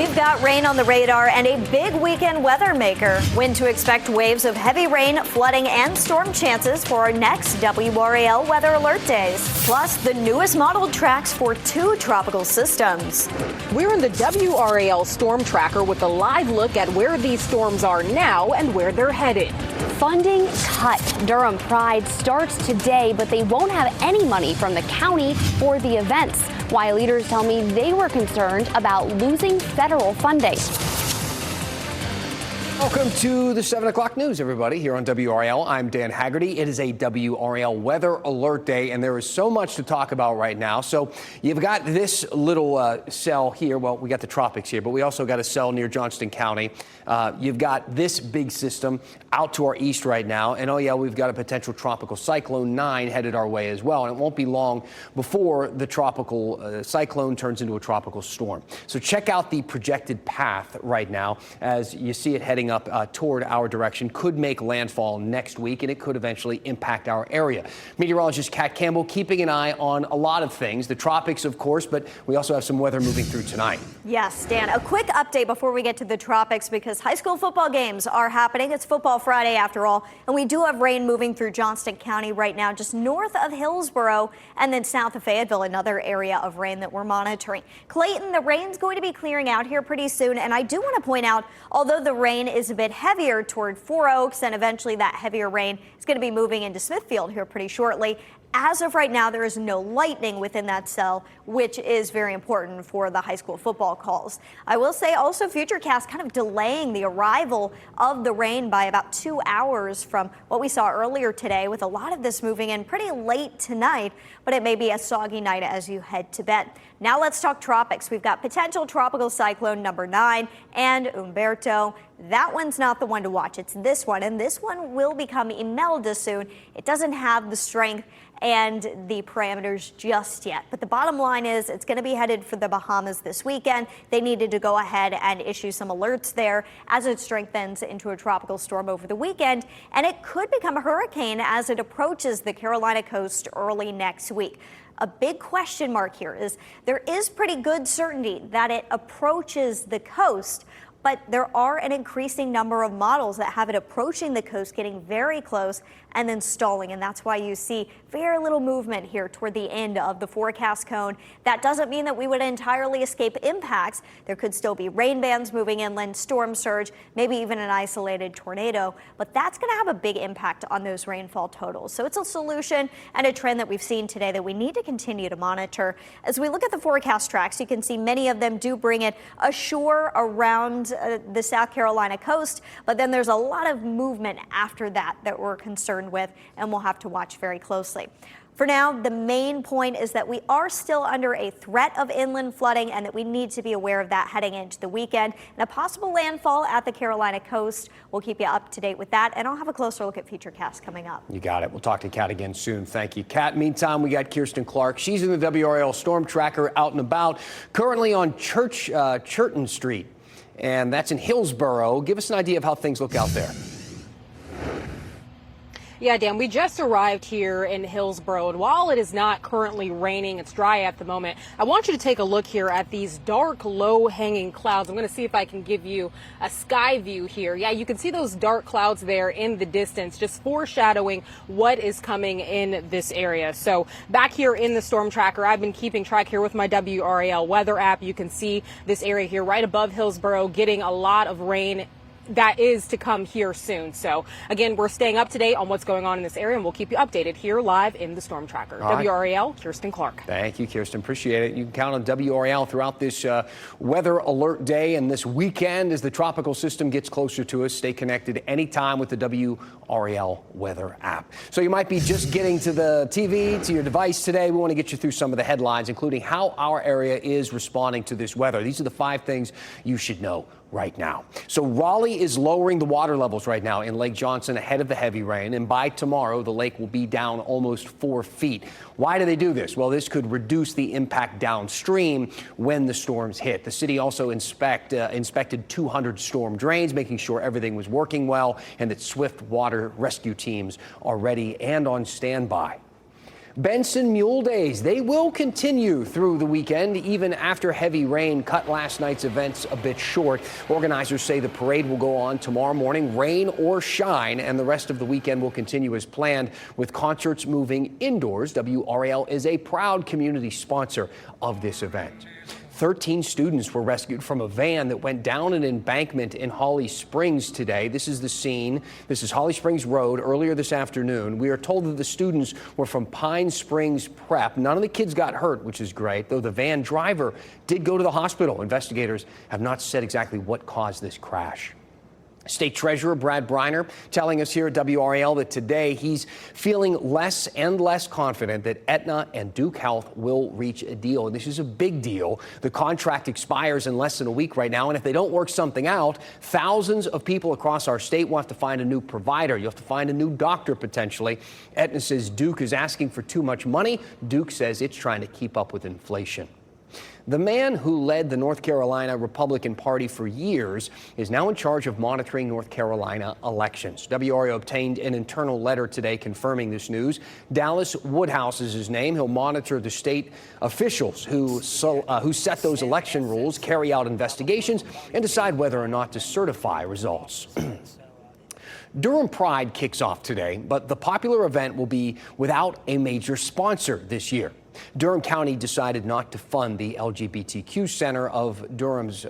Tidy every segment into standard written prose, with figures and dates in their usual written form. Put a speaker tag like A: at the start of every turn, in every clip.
A: We've got rain on the radar and a big weekend weather maker. When to expect waves of heavy rain, flooding, and storm chances for our next WRAL weather alert days. Plus, the newest modeled tracks for 2 tropical systems.
B: We're in the WRAL storm tracker with a live look at where these storms are now and where they're headed.
C: Funding cut. Durham Pride starts today, but they won't have any money from the county for the events. Why leaders tell me they were concerned about losing federal funding.
D: Welcome to the 7 o'clock news, everybody, here on WRAL. I'm Dan Haggerty. It is a WRAL weather alert day, and there is so much to talk about right now. So you've got this little cell here. Well, we got the tropics here, but we also got a cell near Johnston County. You've got this big system out to our east right now. And, oh, yeah, we've got a potential tropical cyclone 9 headed our way as well. And it won't be long before the tropical cyclone turns into a tropical storm. So check out the projected path right now as you see it heading up toward our direction. Could make landfall next week, and it could eventually impact our area. Meteorologist Kat Campbell keeping an eye on a lot of things, the tropics, of course, but we also have some weather moving through tonight.
A: Yes, Dan, a quick update before we get to the tropics because high school football games are happening. It's Football Friday after all, and we do have rain moving through Johnston County right now, just north of Hillsborough and then south of Fayetteville, another area of rain that we're monitoring. Clayton, the rain's going to be clearing out here pretty soon, and I do want to point out, although the rain is a bit heavier toward Four Oaks, and eventually that heavier rain is going to be moving into Smithfield here pretty shortly. As of right now, there is no lightning within that cell, which is very important for the high school football calls. I will say also Futurecast kind of delaying the arrival of the rain by about 2 hours from what we saw earlier today, with a lot of this moving in pretty late tonight, but it may be a soggy night as you head to bed. Now let's talk tropics. We've got potential tropical cyclone number 9 and Umberto. That one's not the one to watch. It's this one, and this one will become Imelda soon. It doesn't have the strength and the parameters just yet. But the bottom line is it's going to be headed for the Bahamas this weekend. They needed to go ahead and issue some alerts there as it strengthens into a tropical storm over the weekend. And it could become a hurricane as it approaches the Carolina coast early next week. A big question mark here is there is pretty good certainty that it approaches the coast, but there are an increasing number of models that have it approaching the coast, getting very close, and then stalling. And that's why you see very little movement here toward the end of the forecast cone. That doesn't mean that we would entirely escape impacts. There could still be rain bands moving inland, storm surge, maybe even an isolated tornado. But that's going to have a big impact on those rainfall totals. So it's a solution and a trend that we've seen today that we need to continue to monitor. As we look at the forecast tracks, you can see many of them do bring it ashore around the South Carolina coast. But then there's a lot of movement after that we're concerned with, and we'll have to watch very closely. For now, the main point is that we are still under a threat of inland flooding and that we need to be aware of that heading into the weekend. And a possible landfall at the Carolina coast. We'll keep you up to date with that, and I'll have a closer look at Futurecast coming up.
D: You got it. We'll talk to Kat again soon. Thank you, Kat. Meantime, we got Kirsten Clark. She's in the WRAL Storm Tracker out and about, currently on Churton Street, and that's in Hillsborough. Give us an idea of how things look out there.
B: Yeah, Dan, we just arrived here in Hillsborough, and while it is not currently raining, it's dry at the moment, I want you to take a look here at these dark, low-hanging clouds. I'm going to see if I can give you a sky view here. Yeah, you can see those dark clouds there in the distance, just foreshadowing what is coming in this area. So back here in the storm tracker, I've been keeping track here with my WRAL weather app. You can see this area here right above Hillsborough getting a lot of rain that is to come here soon. So again, we're staying up to date on what's going on in this area, and we'll keep you updated here live in the Storm Tracker. WRAL, Kirsten Clark.
D: Thank you, Kirsten. Appreciate it. You can count on WRAL throughout this weather alert day and this weekend as the tropical system gets closer to us. Stay connected anytime with the WRAL weather app. So you might be just getting to the TV, to your device today. We want to get you through some of the headlines, including how our area is responding to this weather. These are the 5 things you should know right now. So Raleigh is lowering the water levels right now in Lake Johnson ahead of the heavy rain, and by tomorrow the lake will be down almost 4 feet. Why do they do this? Well, this could reduce the impact downstream when the storms hit. The city also inspected 200 storm drains, making sure everything was working well and that swift water rescue teams are ready and on standby. Benson Mule Days, they will continue through the weekend, even after heavy rain cut last night's events a bit short. Organizers say the parade will go on tomorrow morning, rain or shine, and the rest of the weekend will continue as planned, with concerts moving indoors. WRAL is a proud community sponsor of this event. 13 students were rescued from a van that went down an embankment in Holly Springs today. This is the scene. This is Holly Springs Road earlier this afternoon. We are told that the students were from Pine Springs Prep. None of the kids got hurt, which is great, though the van driver did go to the hospital. Investigators have not said exactly what caused this crash. State Treasurer Brad Briner telling us here at WRAL that today he's feeling less and less confident that Aetna and Duke Health will reach a deal. And this is a big deal. The contract expires in less than a week right now. And if they don't work something out, thousands of people across our state will have to find a new provider. You'll have to find a new doctor potentially. Aetna says Duke is asking for too much money. Duke says it's trying to keep up with inflation. The man who led the North Carolina Republican Party for years is now in charge of monitoring North Carolina elections. WRAL obtained an internal letter today confirming this news. Dallas Woodhouse is his name. He'll monitor the state officials who set those election rules, carry out investigations, and decide whether or not to certify results. Durham Pride kicks off today, but the popular event will be without a major sponsor this year. Durham County decided not to fund the LGBTQ Center of Durham's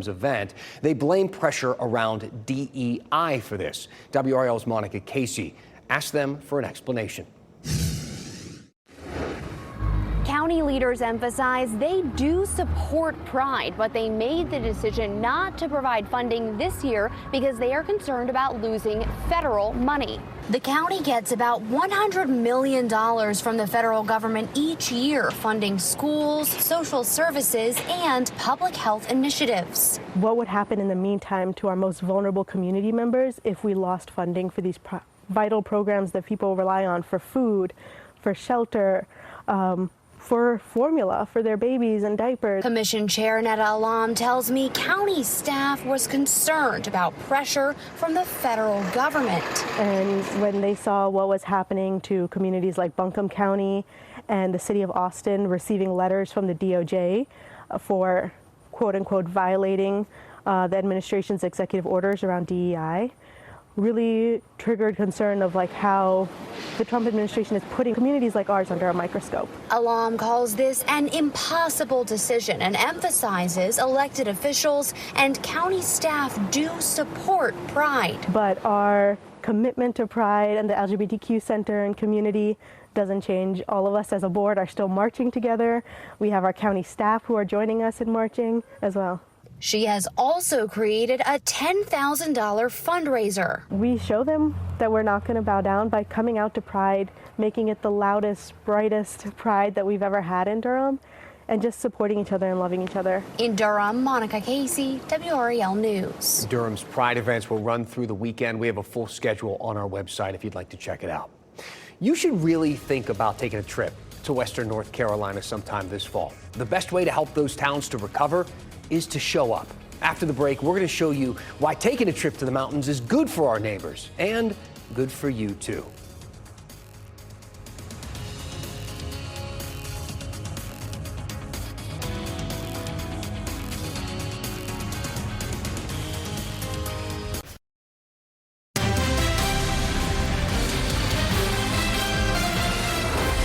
D: event. They blame pressure around DEI for this. WRAL's Monica Casey asked them for an explanation.
C: County leaders emphasize they do support Pride, but they made the decision not to provide funding this year because they are concerned about losing federal money. The county gets about $100 million from the federal government each year, funding schools, social services, and public health initiatives.
E: What would happen in the meantime to our most vulnerable community members if we lost funding for these vital programs that people rely on for food, for shelter, for formula for their babies and diapers?
C: Commission Chair Netta Alam tells me county staff was concerned about pressure from the federal government.
E: And when they saw what was happening to communities like Buncombe County and the city of Austin receiving letters from the DOJ for quote unquote violating the administration's executive orders around DEI, really triggered concern of how the Trump administration is putting communities like ours under a microscope.
C: Alam calls this an impossible decision and emphasizes elected officials and county staff do support Pride.
E: But our commitment to Pride and the LGBTQ Center and community doesn't change. All of us as a board are still marching together. We have our county staff who are joining us in marching as well.
C: She has also created a $10,000 fundraiser.
E: We show them that we're not going to bow down by coming out to Pride, making it the loudest, brightest Pride that we've ever had in Durham, and just supporting each other and loving each other.
C: In Durham, Monica Casey, WRAL News.
D: Durham's Pride events will run through the weekend. We have a full schedule on our website if you'd like to check it out. You should really think about taking a trip to Western North Carolina sometime this fall. The best way to help those towns to recover is to show up. After the break, we're going to show you why taking a trip to the mountains is good for our neighbors and good for you too.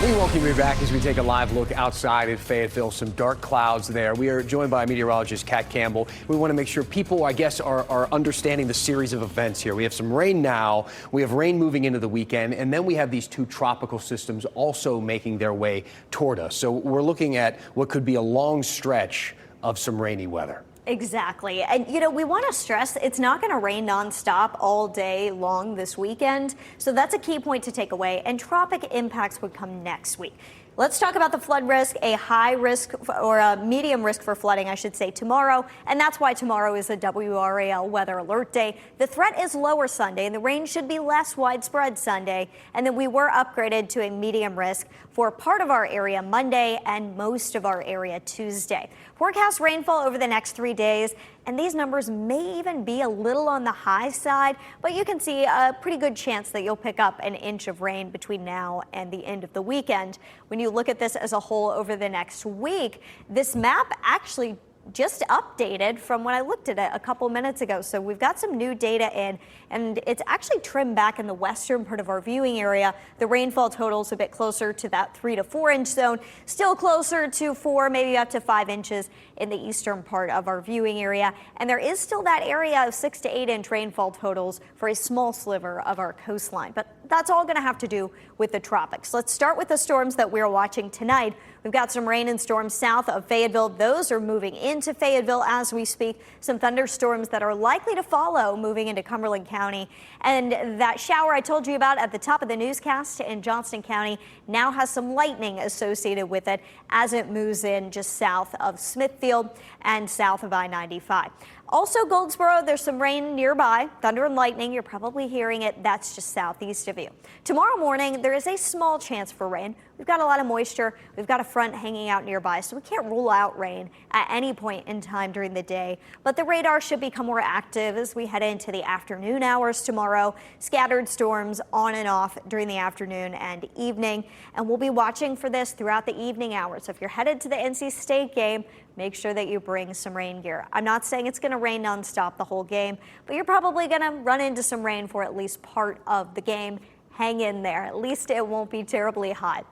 D: We welcome you back as we take a live look outside at Fayetteville. Some dark clouds there. We are joined by meteorologist Kat Campbell. We want to make sure people, I guess, are understanding the series of events here. We have some rain now. We have rain moving into the weekend. And then we have these two tropical systems also making their way toward us. So we're looking at what could be a long stretch of some rainy weather.
A: Exactly. And, we want to stress it's not going to rain nonstop all day long this weekend. So that's a key point to take away. And tropic impacts would come next week. Let's talk about the flood risk, a high risk or a medium risk for flooding, I should say, tomorrow. And that's why tomorrow is a WRAL weather alert day. The threat is lower Sunday and the rain should be less widespread Sunday. And then we were upgraded to a medium risk for part of our area Monday and most of our area Tuesday. Forecast rainfall over the next 3 days. and these numbers may even be a little on the high side, but you can see a pretty good chance that you'll pick up an inch of rain between now and the end of the weekend. When you look at this as a whole over the next week, this map actually just updated from when I looked at it a couple minutes ago. So we've got some new data in, and it's actually trimmed back in the western part of our viewing area. The rainfall total's a bit closer to that 3 to 4 inch zone, still closer to 4, maybe up to 5 inches in the eastern part of our viewing area. And there is still that area of 6 to 8 inch rainfall totals for a small sliver of our coastline. But that's all going to have to do with the tropics. Let's start with the storms that we're watching tonight. We've got some rain and storms south of Fayetteville. Those are moving into Fayetteville as we speak. Some thunderstorms that are likely to follow moving into Cumberland County. And that shower I told you about at the top of the newscast in Johnston County now has some lightning associated with it as it moves in just south of Smithfield and south of I-95. Also Goldsboro, there's some rain nearby, thunder and lightning. You're probably hearing it. That's just southeast of you. Tomorrow morning, there is a small chance for rain. We've got a lot of moisture. We've got a front hanging out nearby, so we can't rule out rain at any point in time during the day. But the radar should become more active as we head into the afternoon hours tomorrow. Scattered storms on and off during the afternoon and evening. And we'll be watching for this throughout the evening hours. So if you're headed to the NC State game, make sure that you bring some rain gear. I'm not saying it's going to rain nonstop the whole game, but you're probably going to run into some rain for at least part of the game. Hang in there. At least it won't be terribly hot.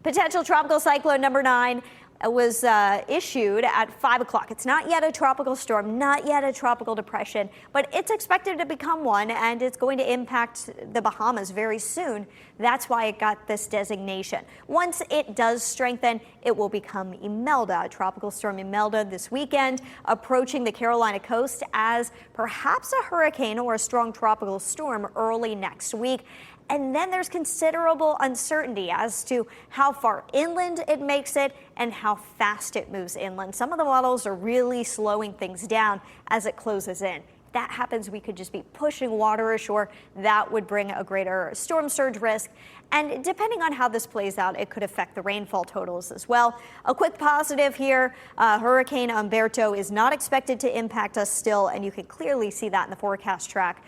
A: Potential tropical cyclone number 9 was issued at 5 o'clock. It's not yet a tropical storm, not yet a tropical depression, but it's expected to become one, and it's going to impact the Bahamas very soon. That's why it got this designation. Once it does strengthen, it will become Imelda, a tropical storm Imelda this weekend, approaching the Carolina coast as perhaps a hurricane or a strong tropical storm early next week. And then there's considerable uncertainty as to how far inland it makes it and how fast it moves inland. Some of the models are really slowing things down as it closes in. If that happens, we could just be pushing water ashore. That would bring a greater storm surge risk. And depending on how this plays out, it could affect the rainfall totals as well. A quick positive here, Hurricane Umberto is not expected to impact us still, and you can clearly see that in the forecast track.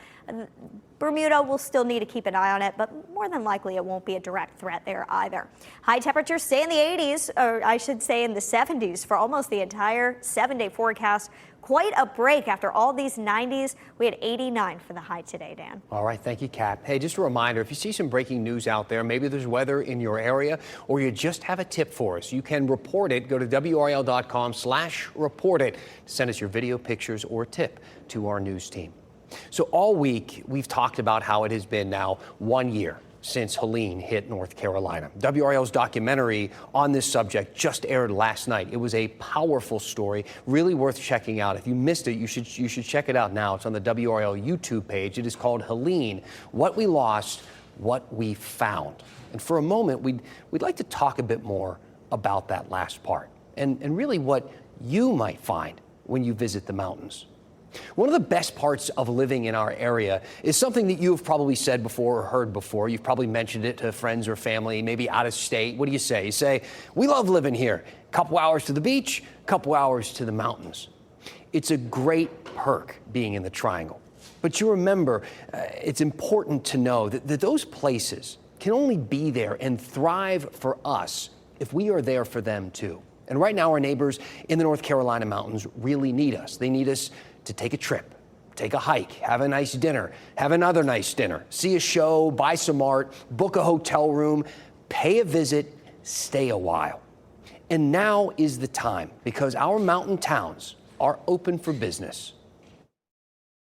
A: Bermuda will still need to keep an eye on it, but more than likely it won't be a direct threat there either. High temperatures stay in the 80s, or I should say in the 70s for almost the entire 7-day forecast. Quite a break after all these 90s. We had 89 for the high today, Dan.
D: All right, thank you, Kat. Hey, just a reminder, if you see some breaking news out there, maybe there's weather in your area, or you just have a tip for us, you can report it. Go to WRAL.com/report it. Send us your video, pictures, or tip to our news team. So all week, we've talked about how it has been now 1 year since Helene hit North Carolina. WRAL's documentary on this subject just aired last night. It was a powerful story, really worth checking out. If you missed it, you should check it out now. It's on the WRAL YouTube page. It is called Helene, What We Lost, What We Found. And for a moment, we'd like to talk a bit more about that last part and really what you might find when you visit the mountains. One of the best parts of living in our area is something that you've probably said before or heard before. You've probably mentioned it to friends or family, maybe out of state. What do you say? You say, we love living here. A couple hours to the beach, a couple hours to the mountains. It's a great perk being in the Triangle. But you remember, it's important to know that those places can only be there and thrive for us if we are there for them too. And right now, our neighbors in the North Carolina mountains really need us. They need us to take a trip, take a hike, have a nice dinner, have another nice dinner, see a show, buy some art, book a hotel room, pay a visit, stay a while. And now is the time because our mountain towns are open for business.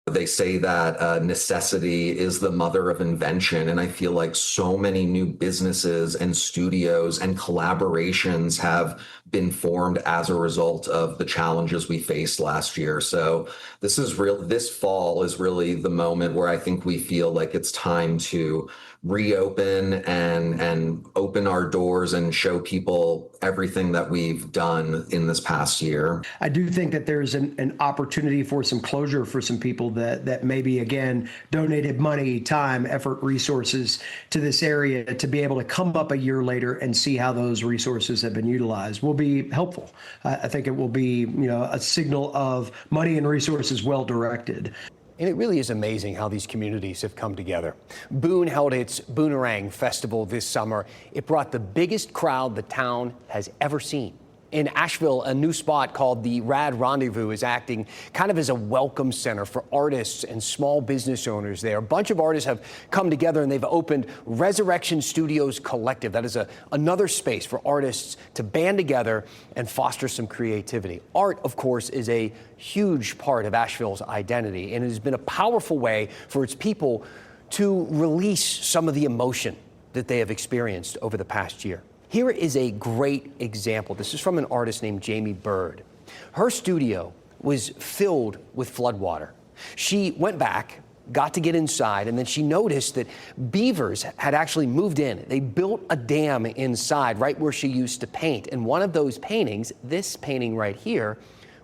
F: They say that necessity is the mother of invention, and I feel like so many new businesses and studios and collaborations have been formed as a result of the challenges we faced last year. So this fall is really the moment where I think we feel like it's time to reopen and open our doors and show people everything that we've done in this past year.
G: I do think that there's an opportunity for some closure for some people that maybe, again, donated money, time, effort, resources to this area to be able to come up a year later and see how those resources have been utilized will be helpful. I think it will be, a signal of money and resources well directed.
D: And it really is amazing how these communities have come together. Boone held its Boonerang Festival this summer. It brought the biggest crowd the town has ever seen. In Asheville, a new spot called the WRAL Rendezvous is acting kind of as a welcome center for artists and small business owners there. A bunch of artists have come together and they've opened Resurrection Studios Collective. That is another space for artists to band together and foster some creativity. Art, of course, is a huge part of Asheville's identity, and it has been a powerful way for its people to release some of the emotion that they have experienced over the past year. Here is a great example. This is from an artist named Jamie Bird. Her studio was filled with floodwater. She went back, got to get inside, and then she noticed that beavers had actually moved in. They built a dam inside right where she used to paint. And one of those paintings, this painting right here,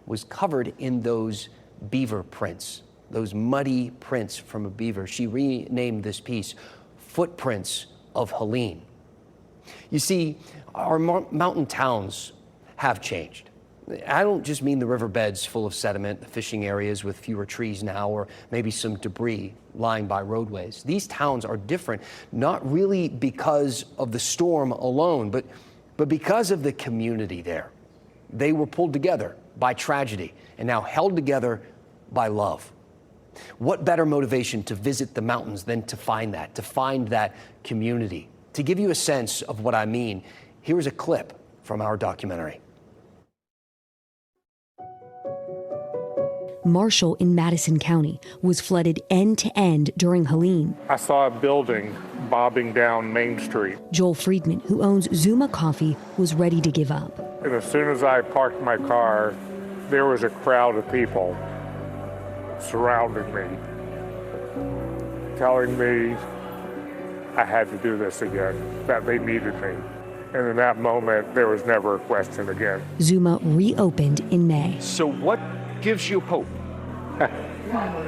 D: was covered in those beaver prints, those muddy prints from a beaver. She renamed this piece Footprints of Helene. You see, our mountain towns have changed. I don't just mean the riverbeds full of sediment, the fishing areas with fewer trees now, or maybe some debris lying by roadways. These towns are different, not really because of the storm alone, but because of the community there. They were pulled together by tragedy and now held together by love. What better motivation to visit the mountains than to find that community? To give you a sense of what I mean, here's a clip from our documentary.
H: Marshall in Madison County was flooded end to end during Helene.
I: I saw a building bobbing down Main Street.
H: Joel Friedman, who owns Zuma Coffee, was ready to give up.
I: And as soon as I parked my car, there was a crowd of people surrounding me, telling me I had to do this again, that they needed me. And in that moment, there was never a question again.
H: Zuma reopened in May.
J: So what gives you hope?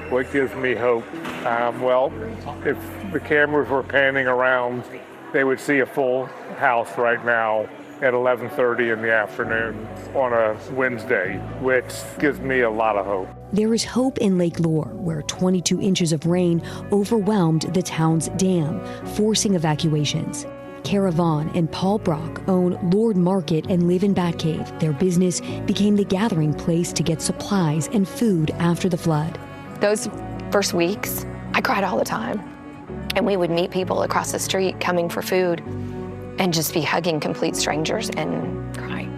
I: What gives me hope? Well, if the cameras were panning around, they would see a full house right now at 11:30 in the afternoon on a Wednesday, which gives me a lot of hope.
H: There is hope in Lake Lure, where 22 inches of rain overwhelmed the town's dam, forcing evacuations. Kara Vaughn and Paul Brock own Lord Market and live in Batcave. Their business became the gathering place to get supplies and food after the flood.
K: Those first weeks, I cried all the time. And we would meet people across the street coming for food and just be hugging complete strangers and crying.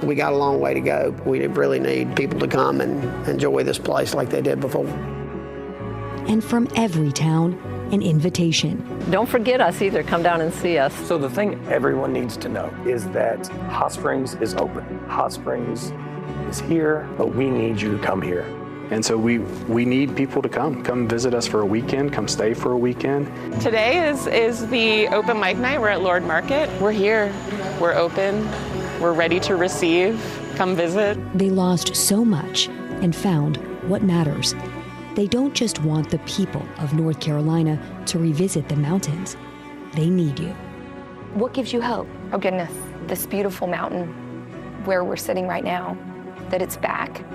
L: We got a long way to go. We really need people to come and enjoy this place like they did before.
H: And from every town, an invitation.
M: Don't forget us either. Come down and see us.
J: So the thing everyone needs to know is that Hot Springs is open. Hot Springs is here, but we need you to come here.
N: And so we need people to come visit us for a weekend, come stay for a weekend.
O: Today is the open mic night. We're at Lord Market. We're here, we're open, we're ready to receive, come visit.
H: They lost so much and found what matters. They don't just want the people of North Carolina to revisit the mountains. They need you.
K: What gives you hope? Oh goodness, this beautiful mountain where we're sitting right now, that it's back.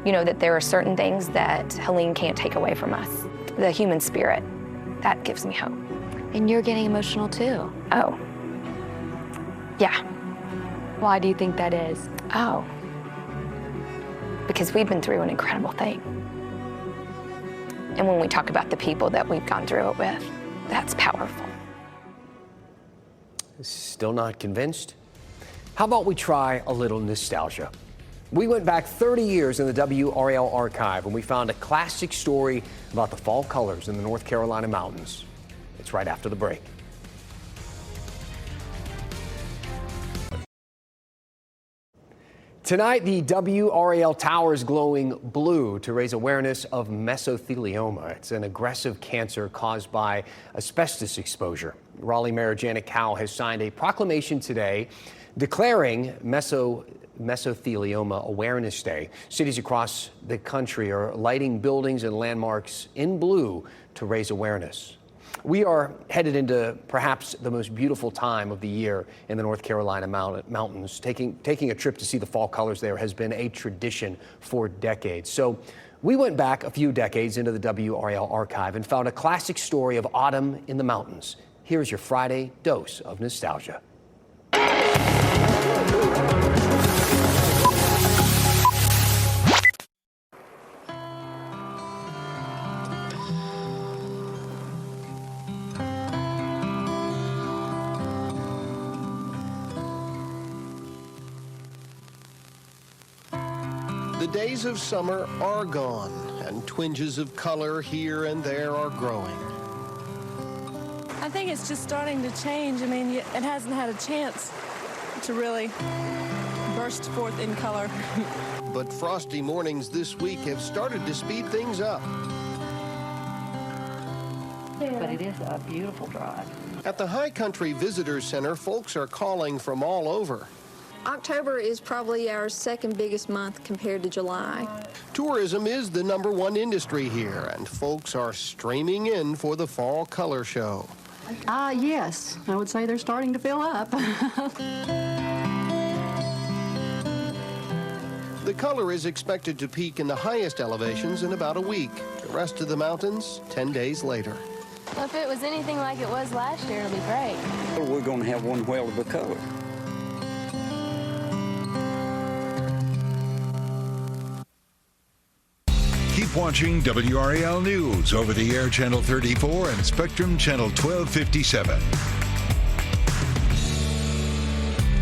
K: You know, that there are certain things that Helene can't take away from us. The human spirit, that gives me hope.
C: And you're getting emotional too.
K: Oh, yeah.
C: Why do you think that is?
K: Oh, because we've been through an incredible thing. And when we talk about the people that we've gone through it with, that's powerful.
D: Still not convinced? How about we try a little nostalgia? We went back 30 years in the WRAL archive and we found a classic story about the fall colors in the North Carolina mountains. It's right after the break. Tonight, the WRAL Tower is glowing blue to raise awareness of mesothelioma. It's an aggressive cancer caused by asbestos exposure. Raleigh Mayor Janet Cowell has signed a proclamation today declaring Mesothelioma Awareness Day. Cities across the country are lighting buildings and landmarks in blue to raise awareness. We are headed into perhaps the most beautiful time of the year in the North Carolina mountains. Taking a trip to see the fall colors there has been a tradition for decades. So we went back a few decades into the WRAL archive and found a classic story of autumn in the mountains. Here's your Friday dose of nostalgia.
P: The days of summer are gone, and twinges of color here and there are growing.
Q: I think it's just starting to change. I mean, it hasn't had a chance to really burst forth in color.
P: But frosty mornings this week have started to speed things up.
M: But it is a beautiful drive.
P: At the High Country Visitor Center, folks are calling from all over.
R: October is probably our second biggest month compared to July.
P: Tourism is the #1 industry here, and folks are streaming in for the fall color show.
S: Yes, I would say they're starting to fill up.
P: The color is expected to peak in the highest elevations in about a week. The rest of the mountains, 10 days later.
T: Well, if it was anything like it was last year, it'll be great.
U: We're going to have one whale of a color.
V: Keep watching WRAL News over the air Channel 34 and Spectrum Channel 1257.